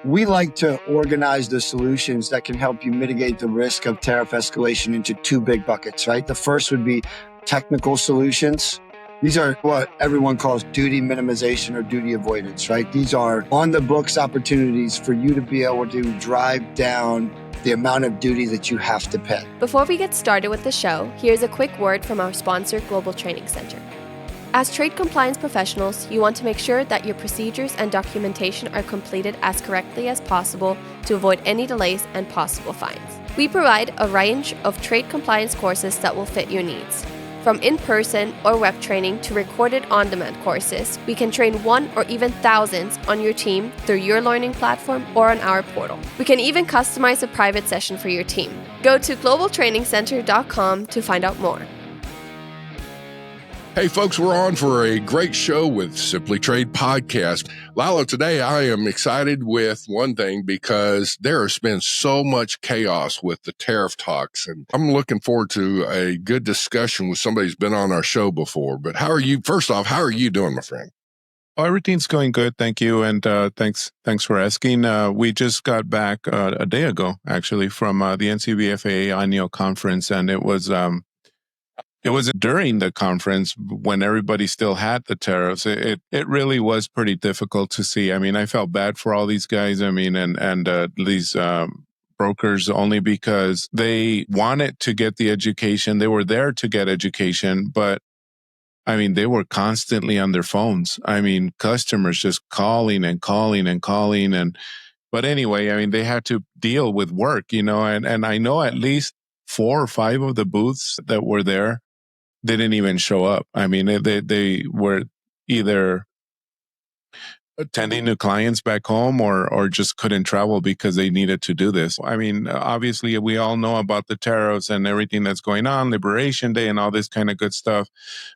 We like to organize the solutions that can help you mitigate the risk of tariff escalation into two big buckets, right? The first would be technical solutions. These are what everyone calls duty minimization or duty avoidance, right? These are on the books opportunities for you to be able to drive down the amount of duty that you have to pay. Before we get started with the show, here's a quick word from our sponsor, Global Training Center. As trade compliance professionals, you want to make sure that your procedures and documentation are completed as correctly as possible to avoid any delays and possible fines. We provide a range of trade compliance courses that will fit your needs. From in-person or web training to recorded on-demand courses, we can train one or even thousands on your team through your learning platform or on our portal. We can even customize a private session for your team. Go to globaltrainingcenter.com to find out more. Hey folks, we're on for a great show with Simply Trade Podcast. Lalo, today I am excited with one thing because there has been so much chaos with the tariff talks, and I'm looking forward to a good discussion with somebody who's been on our show before. But how are you? First off, how are you doing, my friend? Oh, everything's going good, thank you, and thanks for asking. We just got back a day ago, actually, from the NCBFA annual conference, and it was during the conference when everybody still had the tariffs. It really was pretty difficult to see. I mean, I felt bad for all these guys. I mean, and these brokers, only because they wanted to get the education. They were there to get education, but I mean, they were constantly on their phones. I mean, customers just calling. But anyway, I mean, they had to deal with work, and I know at least 4 or 5 of the booths that were there didn't even show up. I mean, they were either attending to clients back home or just couldn't travel because they needed to do this. I mean, obviously, we all know about the tariffs and everything that's going on, Liberation Day and all this kind of good stuff.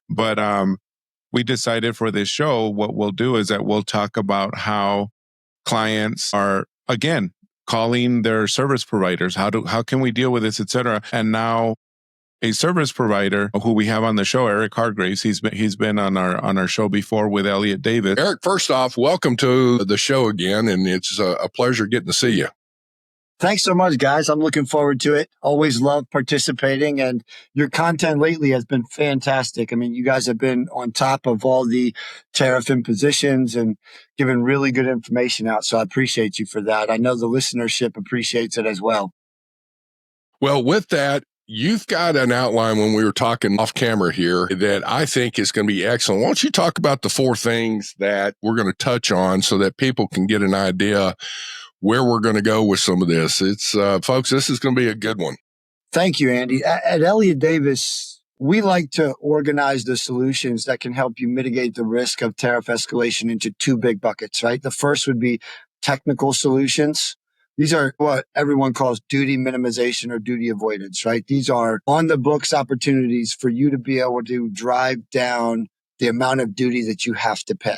But we decided for this show, what we'll do is that we'll talk about how clients are, again, calling their service providers. How can we deal with this, et cetera? And now a service provider who we have on the show, Eric Hargraves, he's been on our show before with Elliot Davis. Eric, first off, welcome to the show again, and it's a pleasure getting to see you. Thanks so much, guys. I'm looking forward to it. Always love participating, and your content lately has been fantastic. I mean, you guys have been on top of all the tariff impositions and giving really good information out, so I appreciate you for that. I know the listenership appreciates it as well. Well, with that, you've got an outline when we were talking off camera here that I think is going to be excellent. Why don't you talk about the 4 things that we're going to touch on so that people can get an idea where we're going to go with some of this. It's folks, this is going to be a good one. Thank you, Andy. At Elliot Davis, we like to organize the solutions that can help you mitigate the risk of tariff escalation into 2 big buckets, right? The first would be technical solutions. These are what everyone calls duty minimization or duty avoidance, right? These are on the books opportunities for you to be able to drive down the amount of duty that you have to pay.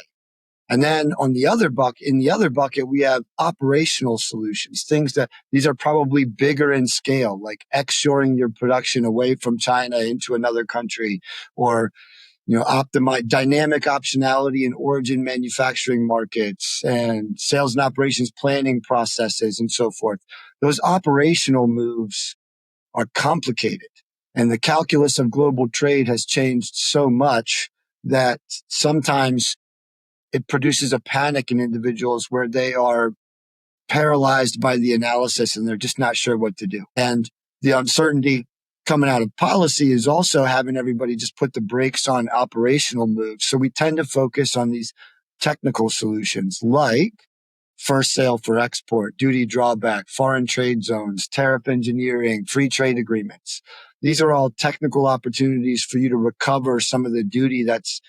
And then in the other bucket, we have operational solutions, these are probably bigger in scale, like exshoring your production away from China into another country, or optimize dynamic optionality in origin manufacturing markets and sales and operations planning processes and so forth. Those operational moves are complicated, and the calculus of global trade has changed so much that sometimes it produces a panic in individuals where they are paralyzed by the analysis and they're just not sure what to do. And the uncertainty coming out of policy is also having everybody just put the brakes on operational moves. So we tend to focus on these technical solutions like first sale for export, duty drawback, foreign trade zones, tariff engineering, free trade agreements. These are all technical opportunities for you to recover some of the duty that's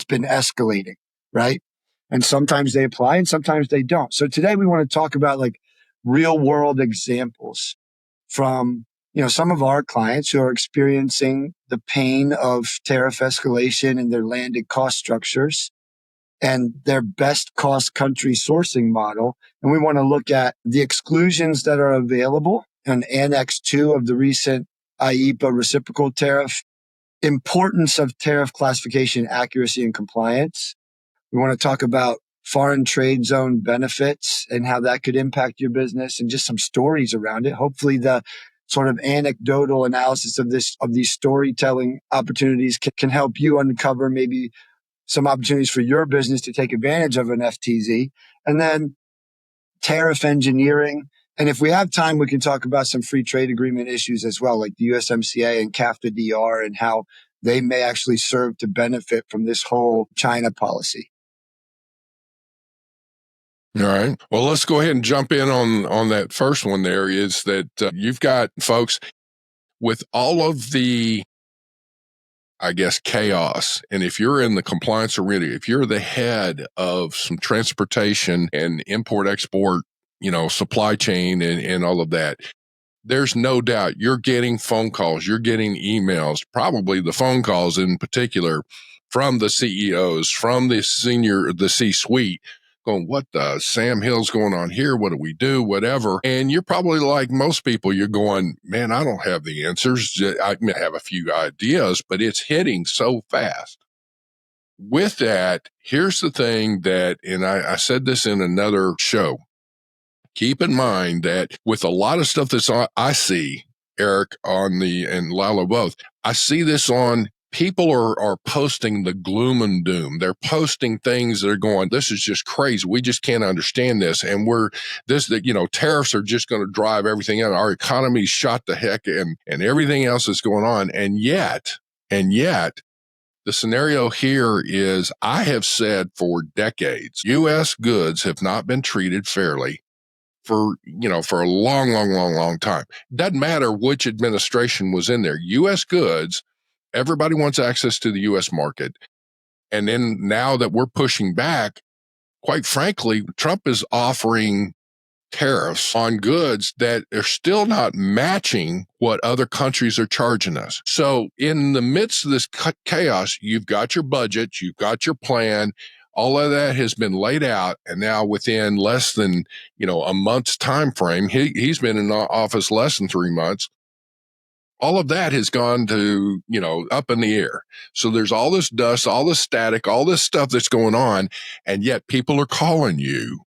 been escalating, right? And sometimes they apply and sometimes they don't. So today we want to talk about like real world examples from some of our clients who are experiencing the pain of tariff escalation in their landed cost structures and their best cost country sourcing model. And we want to look at the exclusions that are available in Annex 2 of the recent IEEPA reciprocal tariff, importance of tariff classification accuracy and compliance. We want to talk about foreign trade zone benefits and how that could impact your business and just some stories around it. Hopefully the sort of anecdotal analysis of these storytelling opportunities can help you uncover maybe some opportunities for your business to take advantage of an FTZ. And then tariff engineering. And if we have time, we can talk about some free trade agreement issues as well, like the USMCA and CAFTA-DR and how they may actually serve to benefit from this whole China policy. All right. Well, let's go ahead and jump in on that first one there is that you've got folks with all of the, I guess, chaos. And if you're in the compliance arena, if you're the head of some transportation and import export, supply chain and all of that, there's no doubt you're getting phone calls, you're getting emails, probably the phone calls in particular from the CEOs, from the C-suite going, what the Sam Hill's going on here? What do we do? Whatever. And you're probably like most people, you're going, man, I don't have the answers. I may have a few ideas, but it's hitting so fast. With that, here's the thing that, and I said this in another show, keep in mind that with a lot of stuff that's on, I see, Eric, and Lalo both, I see this on, people are posting the gloom and doom. They're posting things that are going, this is just crazy. We just can't understand this. And tariffs are just going to drive everything out. Our economy's shot the heck and everything else is going on. And yet, the scenario here is, I have said for decades, U.S. goods have not been treated fairly for a long time. Doesn't matter which administration was in there. U.S. goods, everybody wants access to the U.S. market. And then now that we're pushing back, quite frankly, Trump is offering tariffs on goods that are still not matching what other countries are charging us. So in the midst of this chaos, you've got your budget, you've got your plan, all of that has been laid out. And now within less than, a month's time frame, he's been in office less than 3 months. All of that has gone to, up in the air. So there's all this dust, all this static, all this stuff that's going on. And yet people are calling you.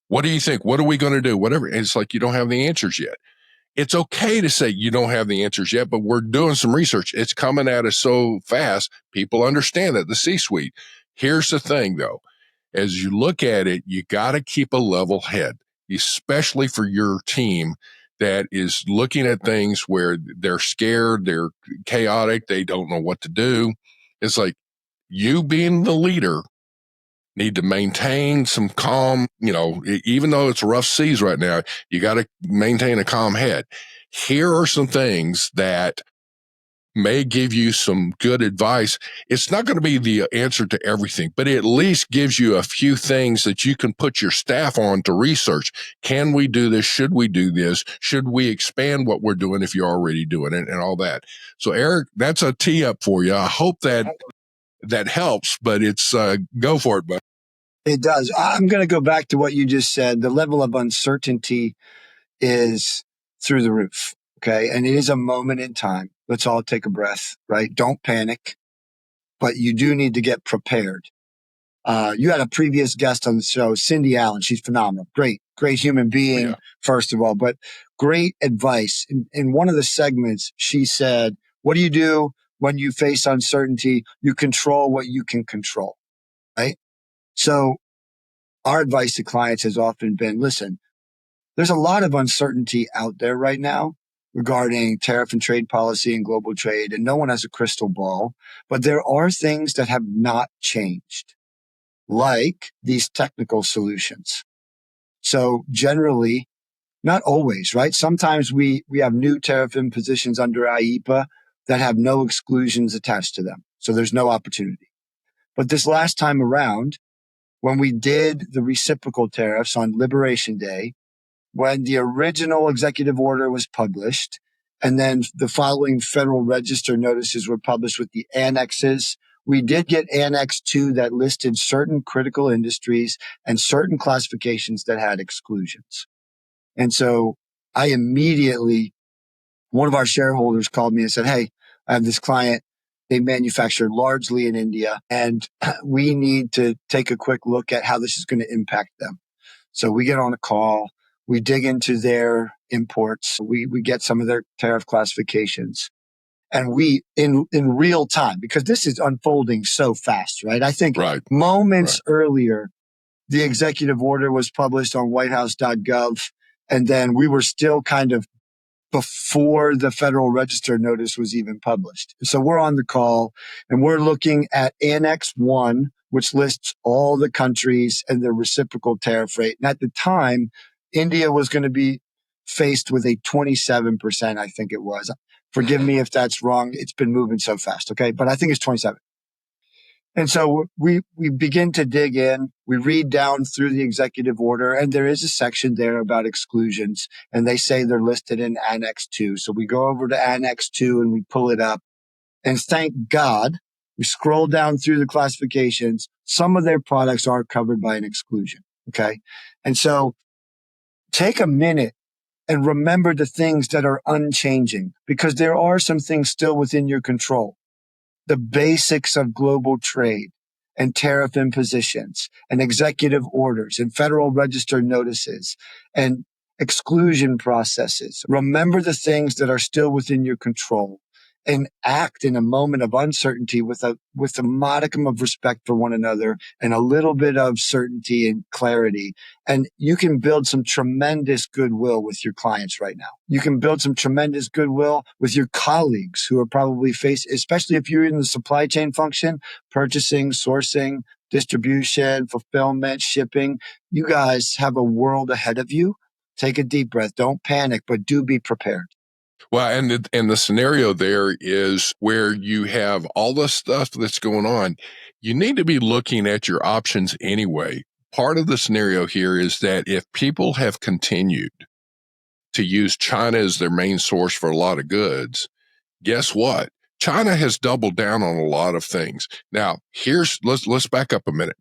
What do you think? What are we going to do? Whatever. And it's like, you don't have the answers yet. It's okay to say you don't have the answers yet, but we're doing some research. It's coming at us so fast. People understand that, the C-suite. Here's the thing though. As you look at it, you got to keep a level head, especially for your team that is looking at things where they're scared, they're chaotic, they don't know what to do. It's like, you being the leader need to maintain some calm, even though it's rough seas right now, you got to maintain a calm head. Here are some things that may give you some good advice. It's not going to be the answer to everything, but it at least gives you a few things that you can put your staff on to research. Can we do this? Should we do this? Should we expand what we're doing if you're already doing it, and all that? So Eric, that's a tee up for you. I hope that helps, but it's go for it, bud. It does. I'm going to go back to what you just said. The level of uncertainty is through the roof. Okay. And it is a moment in time. Let's all take a breath, right? Don't panic, but you do need to get prepared. You had a previous guest on the show, Cindy Allen. She's phenomenal. Great human being, yeah. First of all, but great advice. In one of the segments, she said, what do you do when you face uncertainty? You control what you can control, right? So our advice to clients has often been, listen, there's a lot of uncertainty out there right now regarding tariff and trade policy and global trade, and no one has a crystal ball, but there are things that have not changed, like these technical solutions. So generally, not always, right? Sometimes we have new tariff impositions under IEEPA that have no exclusions attached to them. So there's no opportunity. But this last time around, when we did the reciprocal tariffs on Liberation Day, when the original executive order was published, and then the following Federal Register notices were published with the annexes, we did get Annex 2 that listed certain critical industries and certain classifications that had exclusions. And so one of our shareholders called me and said, hey, I have this client. They manufacture largely in India, and we need to take a quick look at how this is going to impact them. So we get on a call, we dig into their imports, we get some of their tariff classifications, and we in real time, because this is unfolding so fast, right? I think moments earlier, the executive order was published on whitehouse.gov, and then we were still kind of before the Federal Register notice was even published. So we're on the call and we're looking at Annex 1, which lists all the countries and their reciprocal tariff rate. And at the time, India was going to be faced with a 27%, I think it was. Forgive me if that's wrong. It's been moving so fast. Okay. But I think it's 27. And so we begin to dig in. We read down through the executive order, and there is a section there about exclusions, and they say they're listed in Annex 2. So we go over to Annex 2 and we pull it up. And thank God, we scroll down through the classifications. Some of their products are covered by an exclusion. Okay. And so take a minute and remember the things that are unchanging, because there are some things still within your control. The basics of global trade and tariff impositions and executive orders and Federal Register notices and exclusion processes. Remember the things that are still within your control and act in a moment of uncertainty with a modicum of respect for one another and a little bit of certainty and clarity. And you can build some tremendous goodwill with your clients right now. You can build some tremendous goodwill with your colleagues who are probably facing, especially if you're in the supply chain function, purchasing, sourcing, distribution, fulfillment, shipping. You guys have a world ahead of you. Take a deep breath. Don't panic, but do be prepared. Well, and the scenario there is where you have all the stuff that's going on. You need to be looking at your options anyway. Part of the scenario here is that if people have continued to use China as their main source for a lot of goods, guess what? China has doubled down on a lot of things. Now, let's back up a minute.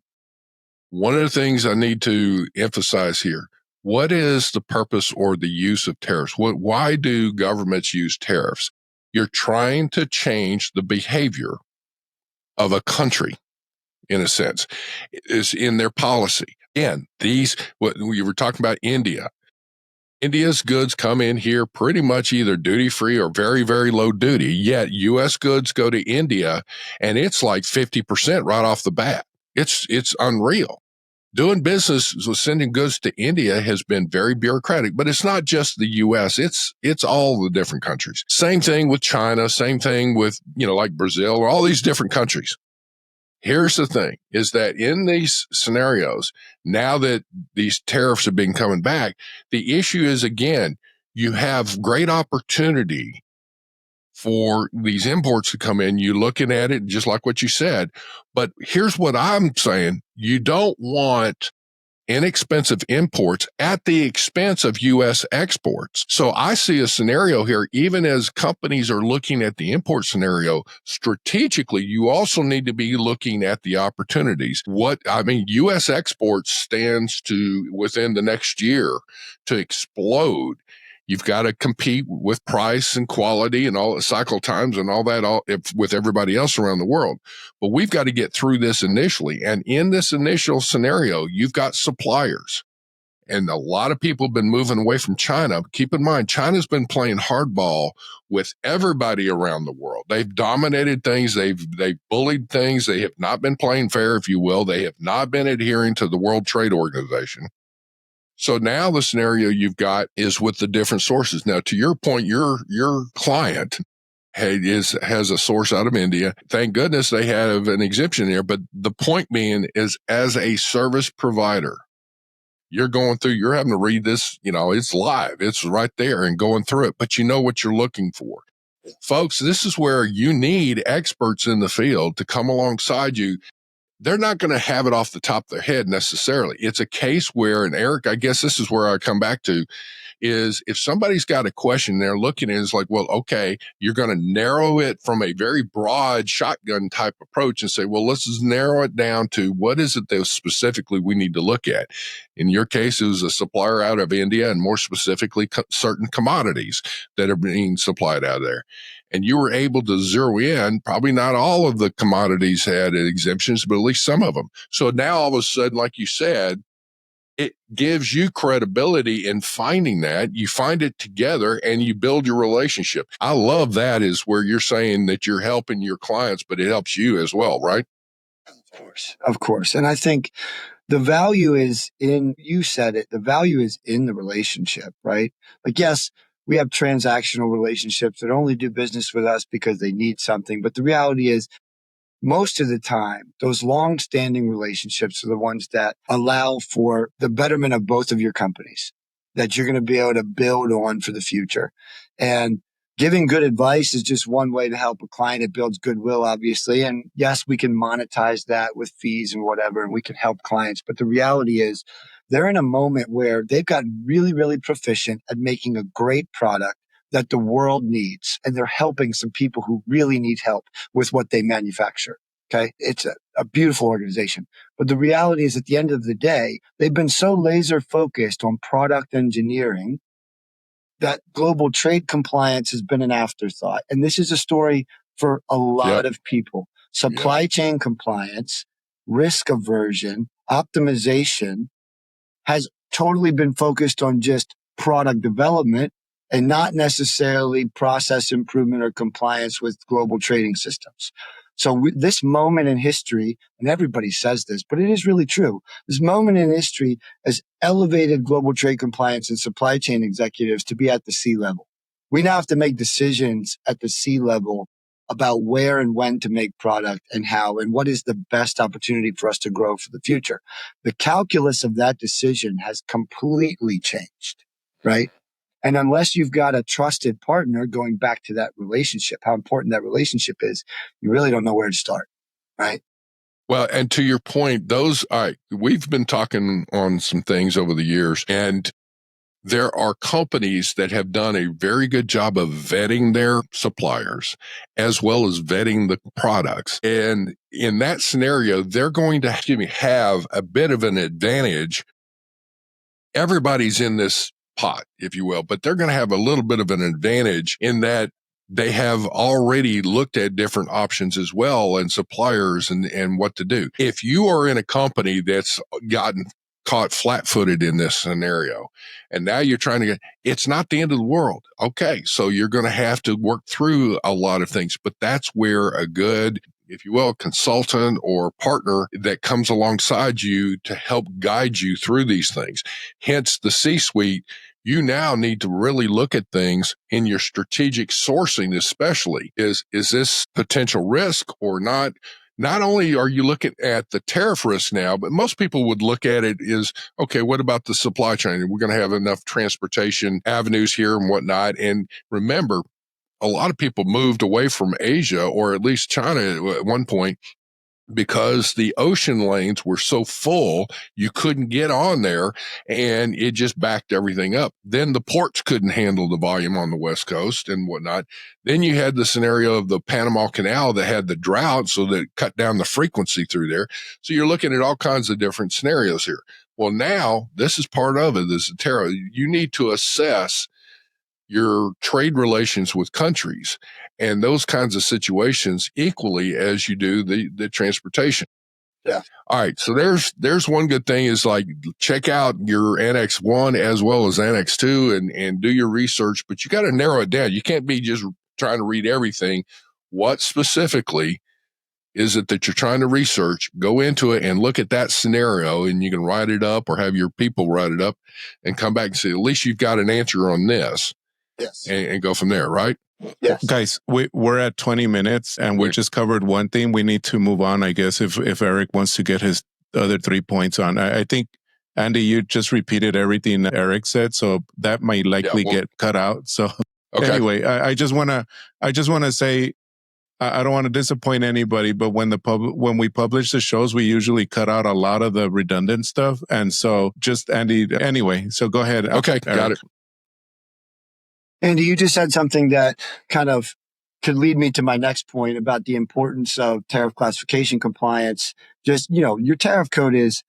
One of the things I need to emphasize here, what is the purpose or the use of tariffs? Why do governments use tariffs? You're trying to change the behavior of a country, in a sense, is in their policy. Again, what we were talking about, India. India's goods come in here pretty much either duty-free or very, very low duty, yet U.S. goods go to India, and it's like 50% right off the bat. It's unreal. Doing business with sending goods to India has been very bureaucratic, but it's not just the U.S. It's all the different countries. Same thing with China, same thing with, like Brazil or all these different countries. Here's the thing is that in these scenarios, now that these tariffs have been coming back, the issue is, again, you have great opportunity for these imports to come in. You're looking at it just like what you said. But here's what I'm saying. You don't want inexpensive imports at the expense of U.S. exports. So I see a scenario here, even as companies are looking at the import scenario, strategically, you also need to be looking at the opportunities. U.S. exports stands to, within the next year, to explode. You've got to compete with price and quality and all the cycle times and all that with everybody else around the world. But we've got to get through this initially. And in this initial scenario, you've got suppliers. And a lot of people have been moving away from China. Keep in mind, China's been playing hardball with everybody around the world. They've dominated things. They've bullied things. They have not been playing fair, if you will. They have not been adhering to the World Trade Organization. So now the scenario you've got is with the different sources. Now, to your point, your client has a source out of India. Thank goodness they have an exemption there. But the point being is, as a service provider, you're having to read this, it's live. It's right there and going through it, but you know what you're looking for. Folks, this is where you need experts in the field to come alongside you. They're not going to have it off the top of their head necessarily. It's a case where, and Eric, I guess this is where I come back to, is if somebody's got a question, they're looking at it, it's like, well, okay, you're going to narrow it from a very broad shotgun type approach and say, well, let's just narrow it down to what is it that specifically we need to look at. In your case, it was a supplier out of India, and more specifically, certain commodities that are being supplied out of there. and you were able to zero in. Probably not all of the commodities had exemptions, but at least some of them. So now all of a sudden, like you said, it gives you credibility in finding that. You find it together and you build your relationship. I love that, is where you're saying that you're helping your clients, but it helps you as well, right? Of course. Of course. And I think the value is in, you said it, the value is in the relationship, right? Like, yes, we have transactional relationships that only do business with us because they need something. But the reality is, most of the time, those long-standing relationships are the ones that allow for the betterment of both of your companies that you're going to be able to build on for the future. And giving good advice is just one way to help a client. It builds goodwill, obviously. And yes, we can monetize that with fees and whatever, and we can help clients. But the reality is they're in a moment where they've got really, really proficient at making a great product that the world needs. And they're helping some people who really need help with what they manufacture. Okay. It's a beautiful organization. But the reality is, at the end of the day, they've been so laser focused on product engineering that global trade compliance has been an afterthought. And this is a story for a lot of people. Supply chain compliance, risk aversion, optimization has totally been focused on just product development and not necessarily process improvement or compliance with global trading systems. So this moment in history, and everybody says this, but it is really true. This moment in history has elevated global trade compliance and supply chain executives to be at the C level. We now have to make decisions at the C level about where and when to make product and how, and what is the best opportunity for us to grow for the future. The calculus of that decision has completely changed, right? And unless you've got a trusted partner, going back to that relationship, how important that relationship is, you really don't know where to start, right? Well, and to your point, we've been talking on some things over the years, and there are companies that have done a very good job of vetting their suppliers as well as vetting the products. And in that scenario, they're going to have a bit of an advantage. Everybody's in this pot, if you will, but they're going to have a little bit of an advantage in that they have already looked at different options as well, and suppliers and what to do. If you are in a company that's gotten caught flat-footed in this scenario, and now you're trying to it's not the end of the world. Okay, so you're going to have to work through a lot of things, but that's where a good, if you will, consultant or partner that comes alongside you to help guide you through these things. Hence the C-suite. You now need to really look at things in your strategic sourcing, especially is this potential risk or not? Not only are you looking at the tariff risk now, but most people would look at it is, okay, what about the supply chain? We're going to have enough transportation avenues here and whatnot. And remember, a lot of people moved away from Asia, or at least China at one point, because the ocean lanes were so full, you couldn't get on there, and it just backed everything up. Then the ports couldn't handle the volume on the West Coast and whatnot. Then you had the scenario of the Panama Canal that had the drought, so that it cut down the frequency through there. So you're looking at all kinds of different scenarios here. Well, now this is part of it. This is tariff. You need to assess your trade relations with countries and those kinds of situations equally as you do the transportation. Yeah. All right. So there's one good thing is, like, check out your Annex 1 as well as Annex 2 and do your research, but you got to narrow it down. You can't be just trying to read everything. What specifically is it that you're trying to research? Go into it and look at that scenario, and you can write it up or have your people write it up and come back and say, at least you've got an answer on this. Yes. And go from there, right? Yes. Guys, we're at 20 minutes and we just covered one thing. We need to move on, I guess, if Eric wants to get his other 3 points on. I think, Andy, you just repeated everything Eric said, so that might likely get cut out. So anyway, I just want to say, I don't want to disappoint anybody, but when we publish the shows, we usually cut out a lot of the redundant stuff. And so just Andy, anyway, so go ahead. Okay, Eric. got it. Andy, you just said something that kind of could lead me to my next point about the importance of tariff classification compliance. Just, your tariff code is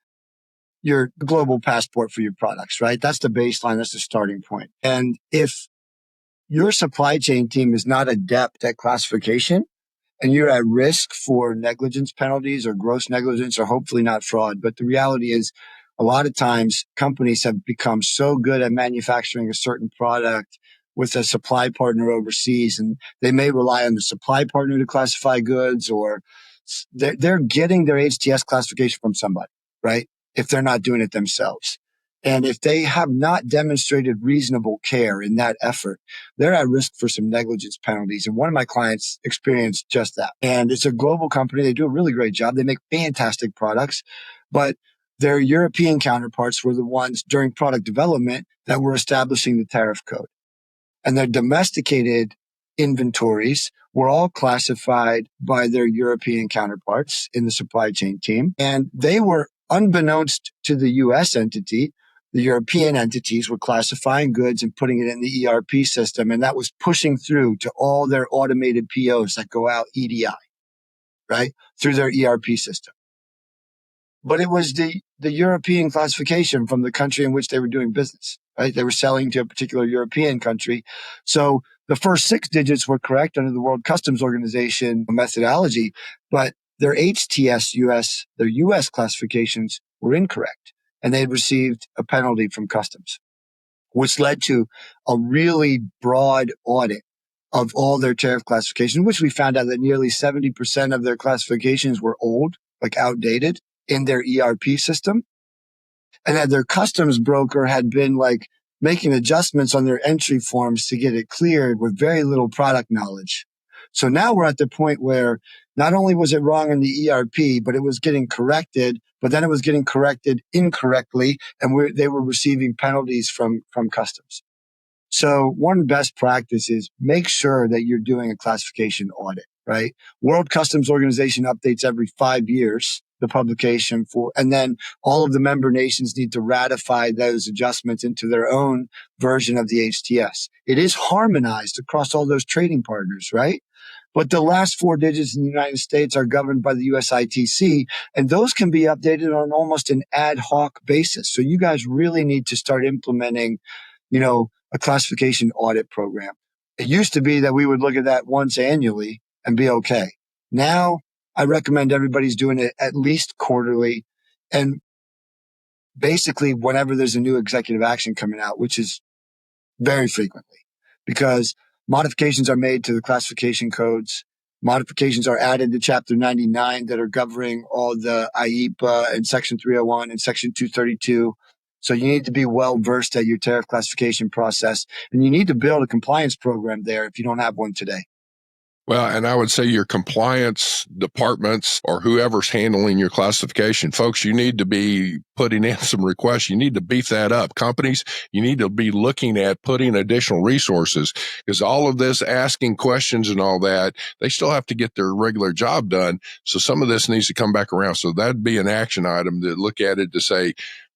your global passport for your products, right? That's the baseline. That's the starting point. And if your supply chain team is not adept at classification, and you're at risk for negligence penalties or gross negligence or hopefully not fraud. But the reality is a lot of times companies have become so good at manufacturing a certain product with a supply partner overseas, and they may rely on the supply partner to classify goods, or they're getting their HTS classification from somebody, right? If they're not doing it themselves. And if they have not demonstrated reasonable care in that effort, they're at risk for some negligence penalties. And one of my clients experienced just that. And it's a global company. They do a really great job. They make fantastic products, but their European counterparts were the ones during product development that were establishing the tariff code. And their domesticated inventories were all classified by their European counterparts in the supply chain team. And they were, unbeknownst to the US entity, the European entities were classifying goods and putting it in the ERP system. And that was pushing through to all their automated POs that go out EDI, right? Through their ERP system. But it was the European classification from the country in which they were doing business, right? They were selling to a particular European country. So the first 6 digits were correct under the World Customs Organization methodology, but their HTS US, their US classifications were incorrect. And they had received a penalty from customs, which led to a really broad audit of all their tariff classifications, which we found out that nearly 70% of their classifications were old, like outdated in their ERP system, and that their customs broker had been like making adjustments on their entry forms to get it cleared with very little product knowledge. So now we're at the point where not only was it wrong in the ERP, but it was getting corrected, but then it was getting corrected incorrectly, and they were receiving penalties from customs. So one best practice is make sure that you're doing a classification audit, right? World Customs Organization updates every 5 years the publication and then all of the member nations need to ratify those adjustments into their own version of the HTS. It is harmonized across all those trading partners, right? But the last 4 digits in the United States are governed by the USITC, and those can be updated on almost an ad hoc basis. So you guys really need to start implementing, a classification audit program. It used to be that we would look at that once annually and be okay. Now, I recommend everybody's doing it at least quarterly, and basically whenever there's a new executive action coming out, which is very frequently, because modifications are made to the classification codes. Modifications are added to Chapter 99 that are governing all the IEPA and Section 301 and Section 232. So you need to be well versed at your tariff classification process, and you need to build a compliance program there if you don't have one today. Well, and I would say your compliance departments or whoever's handling your classification, folks, you need to be putting in some requests. You need to beef that up. Companies, you need to be looking at putting additional resources, because all of this asking questions and all that, they still have to get their regular job done. So some of this needs to come back around. So that'd be an action item to look at it to say,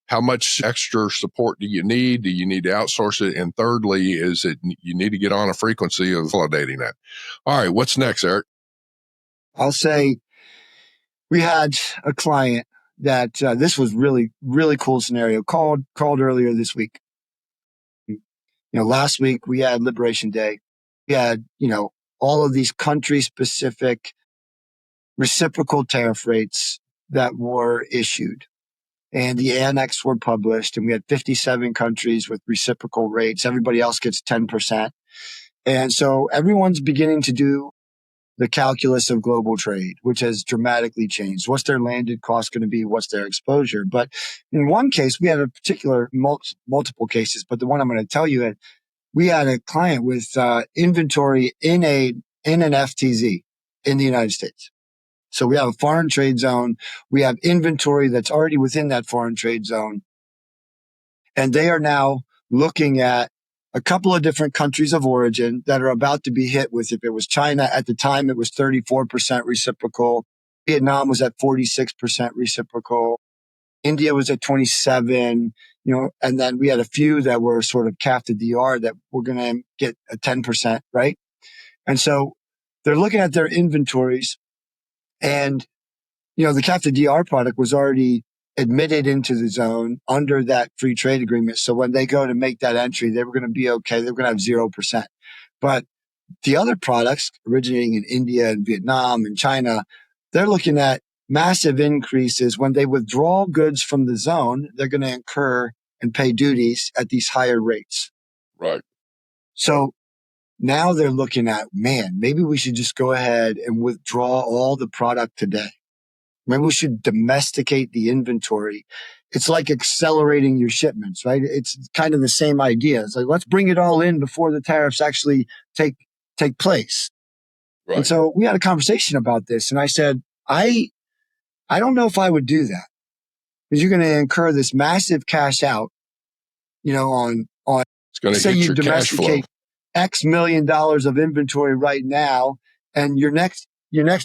how much extra support do you need? Do you need to outsource it? And thirdly, is it you need to get on a frequency of validating that? All right, what's next, Eric? I'll say we had a client that this was really, really cool scenario called earlier this week. Last week we had Liberation Day. We had, all of these country specific reciprocal tariff rates that were issued. And the annex were published, and we had 57 countries with reciprocal rates. Everybody else gets 10%. And so everyone's beginning to do the calculus of global trade, which has dramatically changed. What's their landed cost going to be? What's their exposure? But in one case, we had a particular multiple cases, but the one I'm going to tell you, we had a client with inventory in an FTZ in the United States. So we have a foreign trade zone. We have inventory that's already within that foreign trade zone. And they are now looking at a couple of different countries of origin that are about to be hit with, if it was China at the time, it was 34% reciprocal. Vietnam was at 46% reciprocal. India was at 27, and then we had a few that were sort of CAFTA DR that were going to get a 10%, right? And so they're looking at their inventories, and, the CAFTA DR product was already admitted into the zone under that free trade agreement. So when they go to make that entry, they were going to be okay. They were going to have 0%. But the other products originating in India and Vietnam and China, they're looking at massive increases. When they withdraw goods from the zone, they're going to incur and pay duties at these higher rates. Right. So now they're looking at, man, maybe we should just go ahead and withdraw all the product today. Maybe we should domesticate the inventory. It's like accelerating your shipments, right? It's kind of the same idea. It's like, let's bring it all in before the tariffs actually take place. Right. And so we had a conversation about this, and I said, I don't know if I would do that, because you're going to incur this massive cash out, on It's going to say hit you your cash flow. domesticate X million dollars of inventory right now, and your next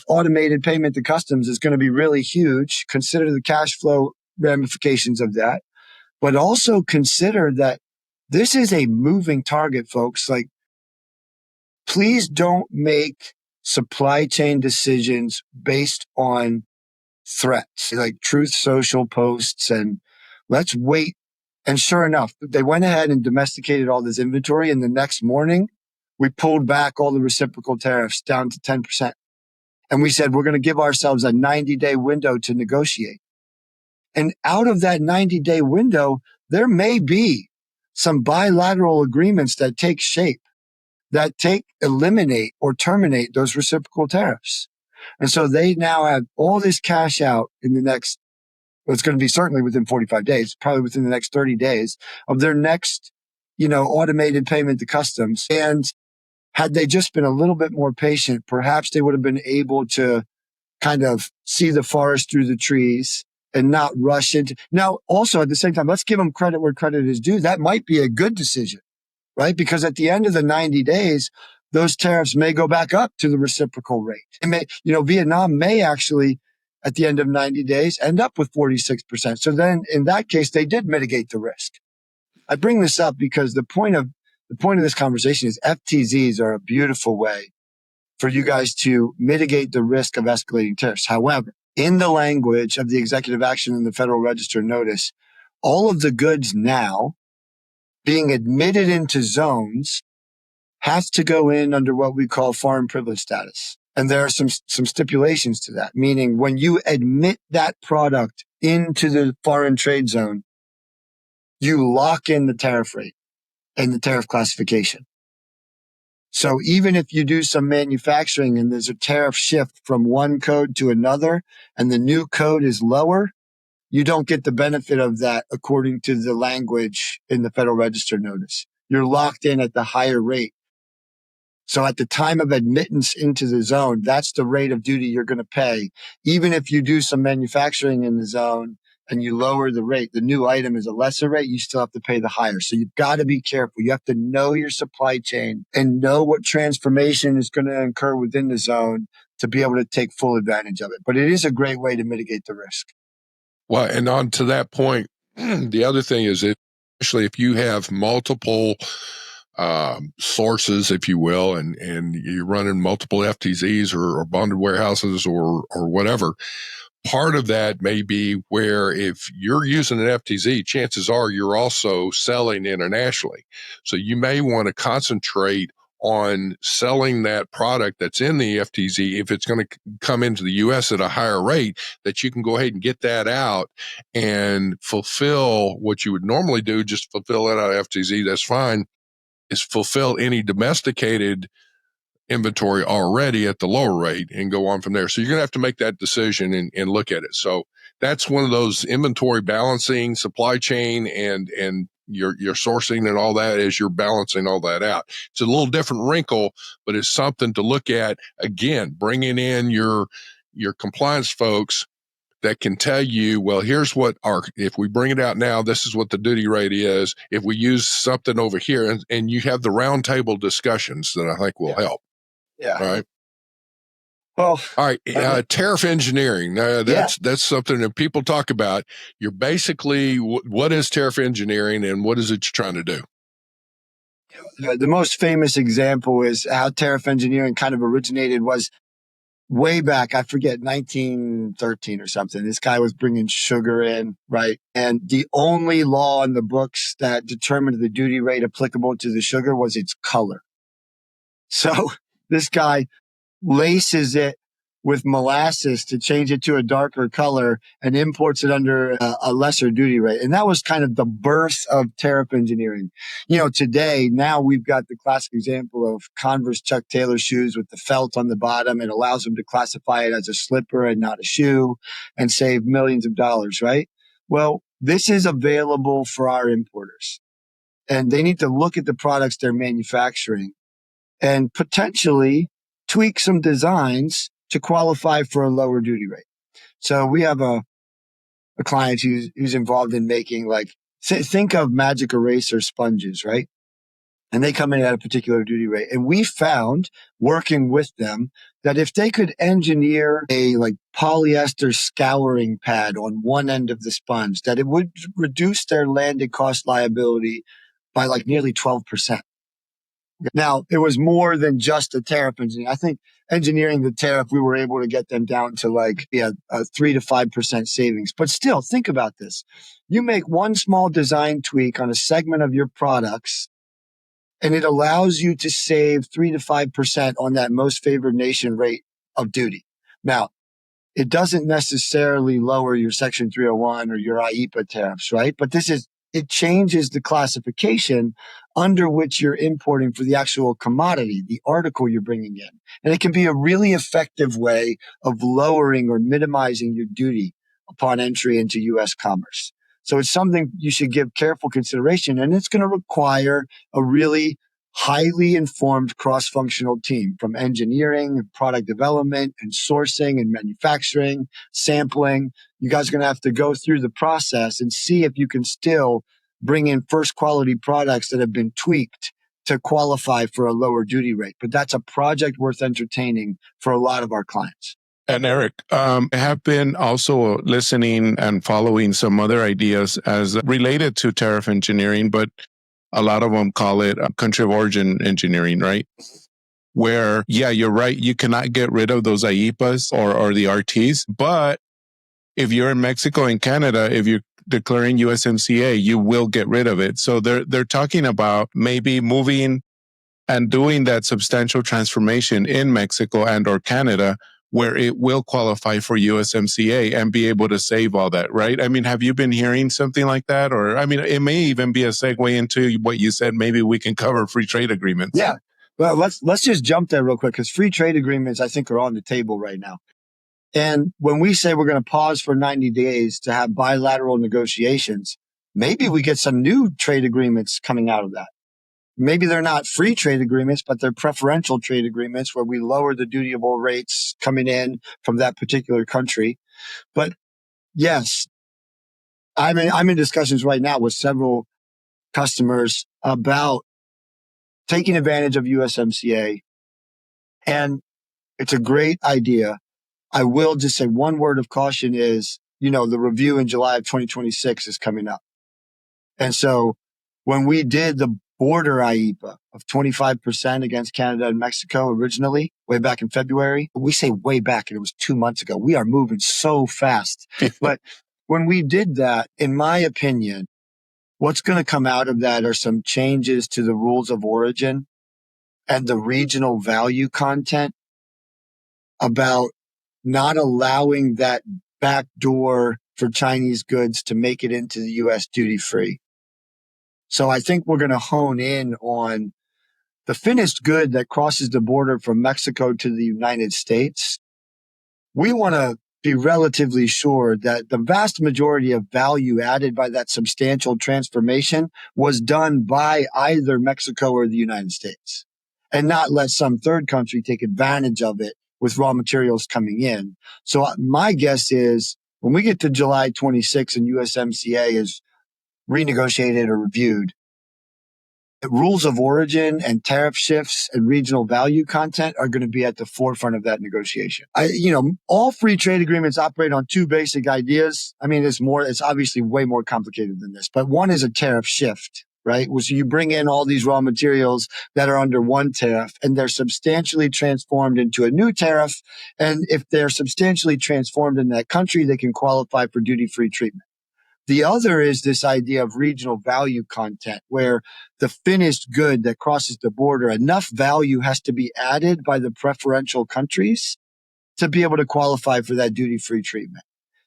automated payment to customs is going to be really huge. Consider the cash flow ramifications of that, but also consider that this is a moving target, folks. Like, please don't make supply chain decisions based on threats like Truth Social posts and let's wait. And sure enough, they went ahead and domesticated all this inventory. And the next morning, we pulled back all the reciprocal tariffs down to 10%. And we said, we're going to give ourselves a 90-day window to negotiate. And out of that 90-day window, there may be some bilateral agreements that take shape, that eliminate or terminate those reciprocal tariffs. And so they now have all this cash out in the next, well, it's going to be certainly within 45 days, probably within the next 30 days of their next, automated payment to customs. And had they just been a little bit more patient, perhaps they would have been able to kind of see the forest through the trees and not rush into. Now, also at the same time, let's give them credit where credit is due. That might be a good decision, right? Because at the end of the 90 days, those tariffs may go back up to the reciprocal rate. It may, Vietnam may actually, at the end of 90 days, end up with 46%. So then in that case, they did mitigate the risk. I bring this up because the point of this conversation is FTZs are a beautiful way for you guys to mitigate the risk of escalating tariffs. However, in the language of the executive action in the Federal Register notice, all of the goods now being admitted into zones has to go in under what we call foreign privilege status. And there are some stipulations to that, meaning when you admit that product into the foreign trade zone, you lock in the tariff rate and the tariff classification. So even if you do some manufacturing and there's a tariff shift from one code to another and the new code is lower, you don't get the benefit of that according to the language in the Federal Register notice. You're locked in at the higher rate. So at the time of admittance into the zone, that's the rate of duty you're going to pay. Even if you do some manufacturing in the zone and you lower the rate, the new item is a lesser rate, you still have to pay the higher. So you've got to be careful. You have to know your supply chain and know what transformation is going to occur within the zone to be able to take full advantage of it. But it is a great way to mitigate the risk. Well, and on to that point, the other thing is that especially if you have multiple sources, if you will, and you're running multiple FTZs or bonded warehouses or whatever, part of that may be where if you're using an FTZ, chances are you're also selling internationally. So you may want to concentrate on selling that product that's in the FTZ. If it's going to come into the U.S. at a higher rate, that you can go ahead and get that out and fulfill what you would normally do, just fulfill that out of FTZ. That's fine. Is fulfill any domesticated inventory already at the lower rate and go on from there. So you're going to have to make that decision and look at it. So that's one of those inventory balancing, supply chain and your sourcing and all that as you're balancing all that out. It's a little different wrinkle, but it's something to look at. Again, bringing in your compliance folks that can tell you, well, here's what if we bring it out now, this is what the duty rate is. If we use something over here and you have the roundtable discussions that I think will help. Yeah. All right. Well, all right. Tariff engineering. That's something that people talk about. You're basically, what is tariff engineering and what is it you're trying to do? The most famous example is how tariff engineering kind of originated was way back, I forget, 1913 or something. This guy was bringing sugar in, right? And the only law in the books that determined the duty rate applicable to the sugar was its color. So this guy laces it with molasses to change it to a darker color and imports it under a lesser duty rate. And that was kind of the birth of tariff engineering. Today, now we've got the classic example of Converse Chuck Taylor shoes with the felt on the bottom. It allows them to classify it as a slipper and not a shoe and save millions of dollars, right? Well, this is available for our importers, and they need to look at the products they're manufacturing and potentially tweak some designs to qualify for a lower duty rate. So we have a client who's involved in making, like, think of magic eraser sponges, right? And they come in at a particular duty rate. And we found, working with them, that if they could engineer a polyester scouring pad on one end of the sponge, that it would reduce their landed cost liability by nearly 12%. Now, it was more than just a tariff engineering. I think engineering the tariff, we were able to get them down to a 3 to 5% savings. But still, think about this. You make one small design tweak on a segment of your products, and it allows you to save 3 to 5% on that most favored nation rate of duty. Now, it doesn't necessarily lower your Section 301 or your IEEPA tariffs, right? But it changes the classification under which you're importing for the actual commodity, the article you're bringing in. And it can be a really effective way of lowering or minimizing your duty upon entry into U.S. commerce. So it's something you should give careful consideration, and it's going to require a really highly informed cross-functional team from engineering and product development and sourcing and manufacturing, sampling. You guys are going to have to go through the process and see if you can still bring in first quality products that have been tweaked to qualify for a lower duty rate. But that's a project worth entertaining for a lot of our clients. And Eric, I have been also listening and following some other ideas as related to tariff engineering, but a lot of them call it country of origin engineering, right? Where, yeah, you're right. You cannot get rid of those IEPAs or the RTs. But if you're in Mexico and Canada, if you're declaring USMCA, you will get rid of it. So they're talking about maybe moving and doing that substantial transformation in Mexico and or Canada, where it will qualify for USMCA and be able to save all that, right? I mean, have you been hearing something like that? Or, I mean, it may even be a segue into what you said. Maybe we can cover free trade agreements. Yeah. Well, let's just jump there real quick, because free trade agreements, I think, are on the table right now. And when we say we're going to pause for 90 days to have bilateral negotiations, maybe we get some new trade agreements coming out of that. Maybe they're not free trade agreements, but they're preferential trade agreements where we lower the dutiable rates coming in from that particular country. But yes, I'm in discussions right now with several customers about taking advantage of USMCA. And it's a great idea. I will just say one word of caution is, the review in July of 2026 is coming up. And so when we did the border IEPA of 25% against Canada and Mexico originally, way back in February, we say way back, and it was 2 months ago. We are moving so fast. But when we did that, in my opinion, what's going to come out of that are some changes to the rules of origin and the regional value content about not allowing that back door for Chinese goods to make it into the U.S. duty free. So I think we're going to hone in on the finished good that crosses the border from Mexico to the United States. We want to be relatively sure that the vast majority of value added by that substantial transformation was done by either Mexico or the United States, and not let some third country take advantage of it with raw materials coming in. So my guess is when we get to July 26 and USMCA is renegotiated or reviewed, the rules of origin and tariff shifts and regional value content are going to be at the forefront of that negotiation. All free trade agreements operate on two basic ideas. I mean, it's obviously way more complicated than this, but one is a tariff shift, right? So you bring in all these raw materials that are under one tariff and they're substantially transformed into a new tariff. And if they're substantially transformed in that country, they can qualify for duty-free treatment. The other is this idea of regional value content, where the finished good that crosses the border, enough value has to be added by the preferential countries to be able to qualify for that duty-free treatment.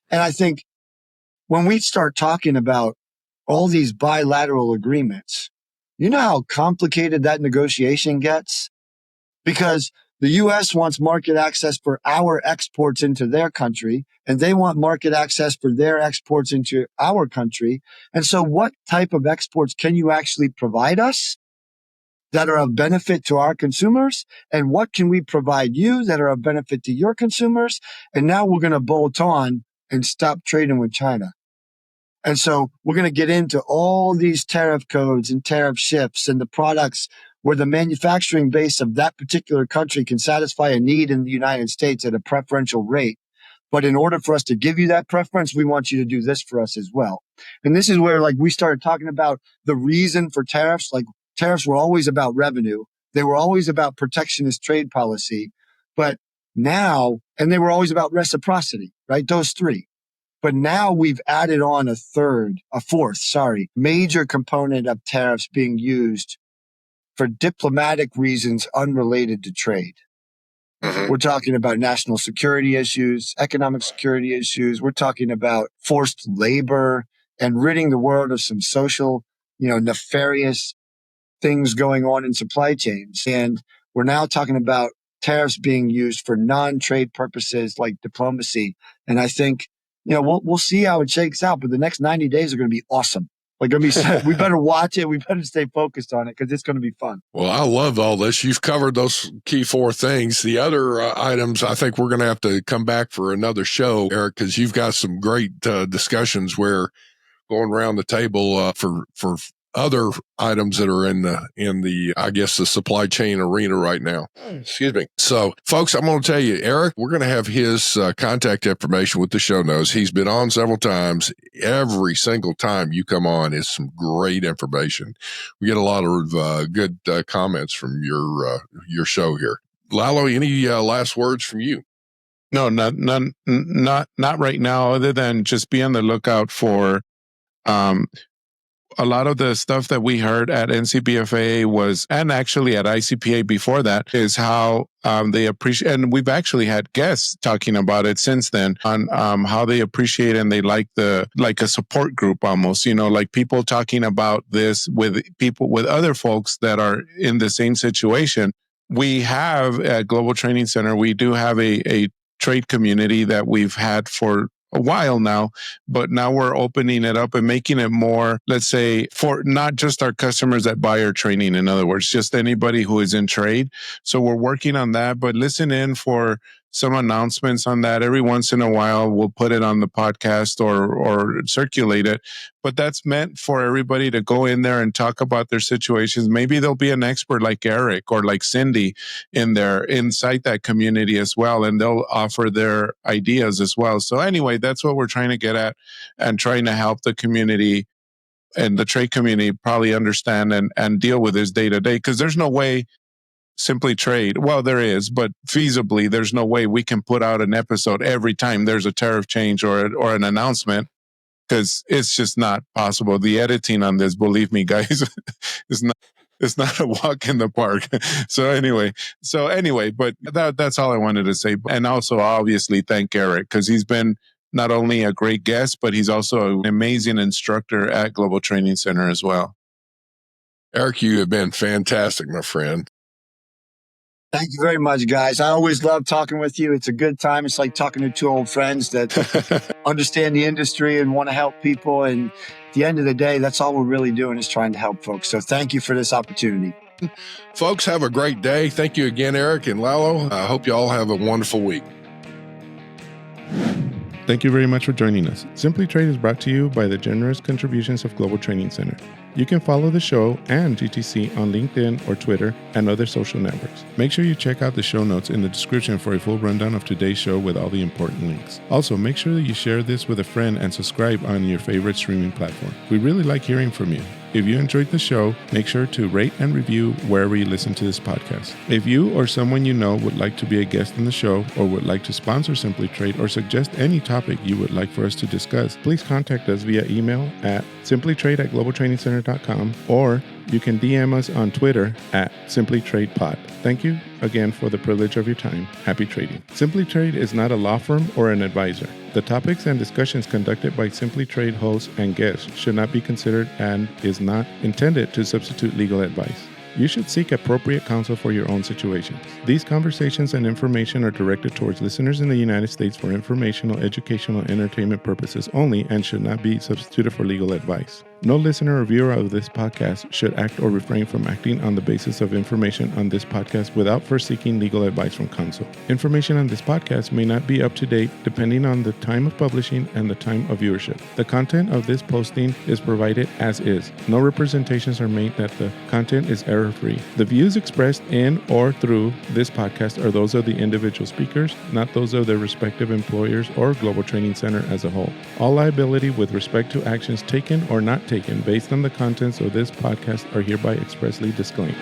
And I think when we start talking about all these bilateral agreements, you know how complicated that negotiation gets? Because the U.S. wants market access for our exports into their country, and they want market access for their exports into our country. And so what type of exports can you actually provide us that are of benefit to our consumers? And what can we provide you that are of benefit to your consumers? And now we're going to bolt on and stop trading with China. And so we're going to get into all these tariff codes and tariff shifts and the products where the manufacturing base of that particular country can satisfy a need in the United States at a preferential rate. But in order for us to give you that preference, we want you to do this for us as well. And this is where like we started talking about the reason for tariffs. Like tariffs were always about revenue. They were always about protectionist trade policy. But now, and they were always about reciprocity, right? Those three. But now we've added on a fourth, major component of tariffs being used for diplomatic reasons unrelated to trade. Mm-hmm. We're talking about national security issues, economic security issues. We're talking about forced labor and ridding the world of some social, nefarious things going on in supply chains. And we're now talking about tariffs being used for non-trade purposes like diplomacy. And I think, we'll see how it shakes out, but the next 90 days are going to be awesome. We better watch it. We better stay focused on it because it's going to be fun. Well, I love all this. You've covered those key four things. The other items, I think we're going to have to come back for another show, Eric, because you've got some great discussions where going around the table for other items that are in the I guess the supply chain arena right now. Excuse me. So folks, I'm going to tell you, Eric, we're going to have his contact information with the show notes. He's been on several times. Every single time you come on is some great information. We get a lot of good comments from your show here. Lalo, any last words from you? No, not right now, other than just be on the lookout for a lot of the stuff that we heard at NCBFA and actually at ICPA before that, is how they appreciate, and we've actually had guests talking about it since then, on how they appreciate and they like a support group almost, like people talking about this with other folks that are in the same situation. We have at Global Training Center, we do have a trade community that we've had for a while now, but now we're opening it up and making it more, let's say, for not just our customers that buy our training, in other words, just anybody who is in trade. So we're working on that, but listen in for some announcements on that. Every once in a while, we'll put it on the podcast or circulate it. But that's meant for everybody to go in there and talk about their situations. Maybe there'll be an expert like Eric or like Cindy inside that community as well, and they'll offer their ideas as well. So anyway, that's what we're trying to get at, and trying to help the community and the trade community probably understand and deal with this day to day, because there's no way Simply Trade, well, there is, but feasibly, there's no way we can put out an episode every time there's a tariff change or an announcement, because it's just not possible. The editing on this, believe me, guys, it's not a walk in the park. So anyway, but that's all I wanted to say. And also, obviously, thank Eric, because he's been not only a great guest, but he's also an amazing instructor at Global Training Center as well. Eric, you have been fantastic, my friend. Thank you very much, guys. I always love talking with you. It's a good time. It's like talking to two old friends that understand the industry and want to help people. And at the end of the day, that's all we're really doing, is trying to help folks. So thank you for this opportunity. Folks, have a great day. Thank you again, Eric and Lalo. I hope you all have a wonderful week. Thank you very much for joining us. Simply Trade is brought to you by the generous contributions of Global Training Center. You can follow the show and GTC on LinkedIn or Twitter and other social networks. Make sure you check out the show notes in the description for a full rundown of today's show with all the important links. Also, make sure that you share this with a friend and subscribe on your favorite streaming platform. We really like hearing from you. If you enjoyed the show, make sure to rate and review wherever you listen to this podcast. If you or someone you know would like to be a guest on the show or would like to sponsor Simply Trade or suggest any topic you would like for us to discuss, please contact us via email at simplytrade@globaltrainingcenter.com, or you can DM us on Twitter at simplytradepod. Thank you again for the privilege of your time. Happy trading. Simply Trade is not a law firm or an advisor. The topics and discussions conducted by Simply Trade hosts and guests should not be considered and is not intended to substitute legal advice. You should seek appropriate counsel for your own situations. These conversations and information are directed towards listeners in the United States for informational, educational, and entertainment purposes only and should not be substituted for legal advice. No listener or viewer of this podcast should act or refrain from acting on the basis of information on this podcast without first seeking legal advice from counsel. Information on this podcast may not be up to date depending on the time of publishing and the time of viewership. The content of this posting is provided as is. No representations are made that the content is error-free. The views expressed in or through this podcast are those of the individual speakers, not those of their respective employers or Global Training Center as a whole. All liability with respect to actions taken or not taken based on the contents of this podcast are hereby expressly disclaimed.